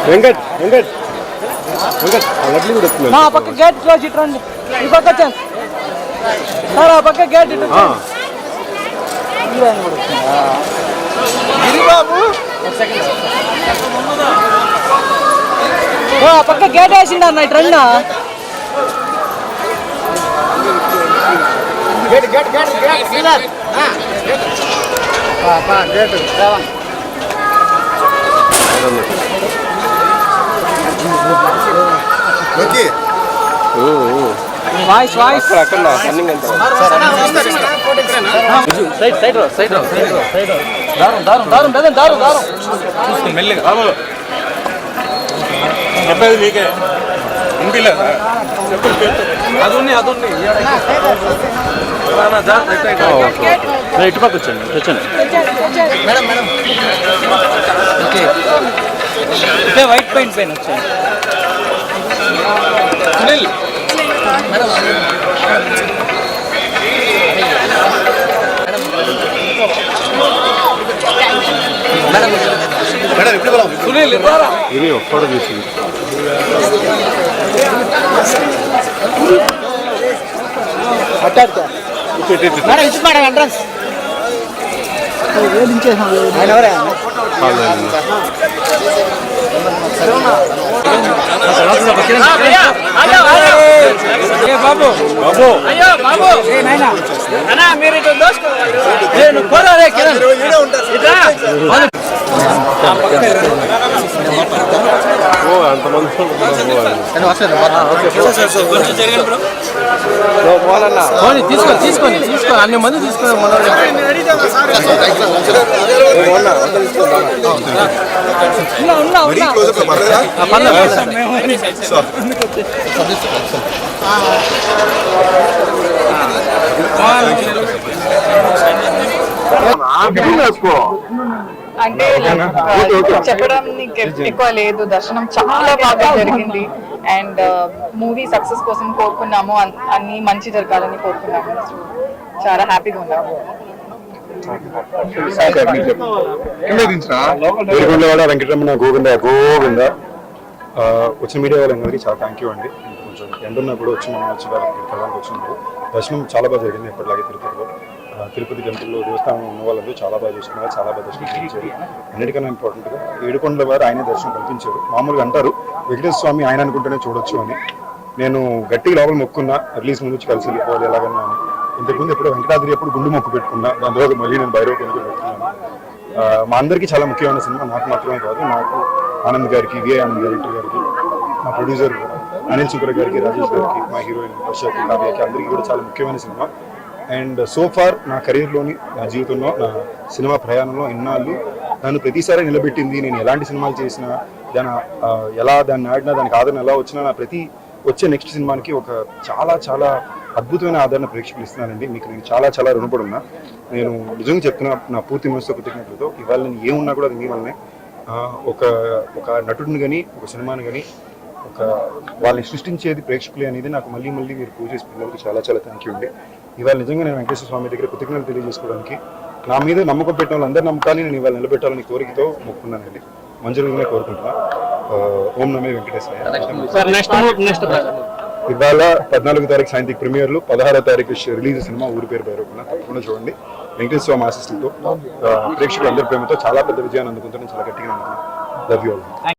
వెంకట్ వెంకట్ వెంకట్ లడ్లీ కూడా వస్తుంది. పక్క గేట్ క్లోజ్ ఇట్రండి. ఈ పక్క వచ్చాను సార్. ఆ పక్క గేట్ ఇటు గిరిబాబు ఆ పక్క గేట్ వేసిండ అన్న ఇటు రండి. Gate gate gate gate sealer gate రావండి. ఓకే వాయిస్ వాయిస్ అక్కడ రన్నింగ్ ఎంత సైడ్ సైడ్ సైడ్ సైడ్ దారం దారం దారం బెదం దారం దారం చూసుకో మెల్లిగా రాములు చెప్పేది మీకే ఇంటిలేదు అదున్ని అదున్ని ఇటు పక్క వచ్చండి వచ్చండి మేడం మేడం ఓకే ఇదే వైట్ పెయింట్ పైన వచ్చాయి సునీల్ మేడం మేడం మేడం ఇప్పుడు సునీల్ ఇవ్వరా ఇది ఒక్కడ చూసింది మేడం ఇచ్చి మేడం ఎంట్రన్స్ ఆయన ఎవరా బాబు బాబు అయ్యో బాబు అన్నా మీరు ఇటు దోసుకోవాలి పోరా రే కిరణ్ అంతమంది తీసుకొని తీసుకొని తీసుకొని అన్ని మంది తీసుకొని అంటే చెప్పడం ఎక్కువ లేదు. దర్శనం చాలా బాగా జరిగింది అండ్ మూవీ సక్సెస్ కోసం కోరుకున్నాము, అన్ని మంచి జరగాలని కోరుకున్నాము. చాలా హ్యాపీగా ఉన్నాము. వెంకటరమణ గోవింద గోవింద. వచ్చిన మీడియా వాళ్ళందరికీ చాలా థ్యాంక్ యూ అండి. కొంచెం ఎండున్నప్పుడు వచ్చి మనం వచ్చి ప్రధానికి వచ్చినప్పుడు దర్శనం చాలా బాగా జరిగింది. ఎప్పటిలాగే తిరుపతి టెంపుల్లో దేవస్థానం ఉన్న వాళ్ళందరూ చాలా బాగా చేసుకున్నారు, చాలా బాగా దర్శనం కల్పించారు. అన్నిటికన్నా ఇంపార్టెంట్గా ఏడుకొండల వారు ఆయనే దర్శనం కల్పించారు. మామూలుగా అంటారు వెంకటేశ్వర స్వామి ఆయన అనుకుంటేనే చూడొచ్చు అని. నేను గట్టిగా లోపల మొక్కున్నా అట్లీస్ట్ ముందు వచ్చి కలిసి వెళ్ళిపోవాలి ఎలాగన్నా అని. ఇంతకుముందు ఎప్పుడు వెంకటాద్రి ఎప్పుడు గుండు మొక్కు పెట్టుకున్నా, దాని తర్వాత మళ్ళీ నేను భైరవ కొనుక్కు పెట్టుకున్నాను. మా అందరికీ చాలా ముఖ్యమైన సినిమా, నాకు మాత్రమే కాదు, నాకు ఆనంద్ గారికి, విఐ ఆనంద్ డైరెక్టర్ గారికి, మా ప్రొడ్యూసర్ అనిల్ సుబ్ర గారికి, రాజేష్ గారికి, మా హీరోయిన్ వర్షకి, కావ్యకి అందరికీ కూడా చాలా ముఖ్యమైన సినిమా. అండ్ సో ఫార్ నా కెరీర్లోని, నా జీవితంలో, నా సినిమా ప్రయాణంలో ఇన్నాళ్ళు నన్ను ప్రతిసారి నిలబెట్టింది. నేను ఎలాంటి సినిమాలు చేసినా, దాన్ని ఆడినా, దానికి ఆదరణ ఎలా వచ్చినా, నా ప్రతి వచ్చే నెక్స్ట్ సినిమాకి ఒక చాలా చాలా అద్భుతమైన ఆదరణ ప్రేక్షకులు ఇస్తున్నానండి. మీకు నేను చాలా చాలా రుణపడి ఉన్నా. నేను నిజంగా చెప్తున్నా, నా పూర్తి మనసుతో కృతజ్ఞతలతో. ఇవాళ నేను ఏమున్నా కూడా అది మీ వల్లనే. ఒక నటుడిని కానీ, ఒక సినిమాని కానీ, వాళ్ళని సృష్టించేది ప్రేక్షకులే అనేది నాకు మళ్ళీ మళ్ళీ మీరు ప్రూవ్ చేసి పిల్లలకి చాలా చాలా థ్యాంక్ యూ అండి. ఇవాళ నిజంగా నేను వెంకటేశ్వర స్వామి దగ్గర కృతజ్ఞతలు తెలియజేసుకోవడానికి, నా మీద నమ్మకం పెట్టిన వాళ్ళందరి నమ్మకాన్ని నేను ఇవాళ నిలబెట్టాలని కోరికతో మొక్కున్నానండి. మంజులుగానే కోరుకుంటున్నా. ఓం నమే వెంకటేశ్వర. ఇవాళ 14వ తారీఖు సాయంత్రం ప్రీమియర్లు, 16వ తారీఖు రిలీజ్ సినిమా ఊరి పేరు భైరవకొండ. తప్పకుండా చూడండి. వెంకటేశ్వర స్వామి ఆశీస్సులతో ప్రేక్షకులందరి ప్రేమతో చాలా పెద్ద విజయాన్ని అందుకుంటానని చాలా గట్టిగా నమ్ముతున్నాను. Love you all.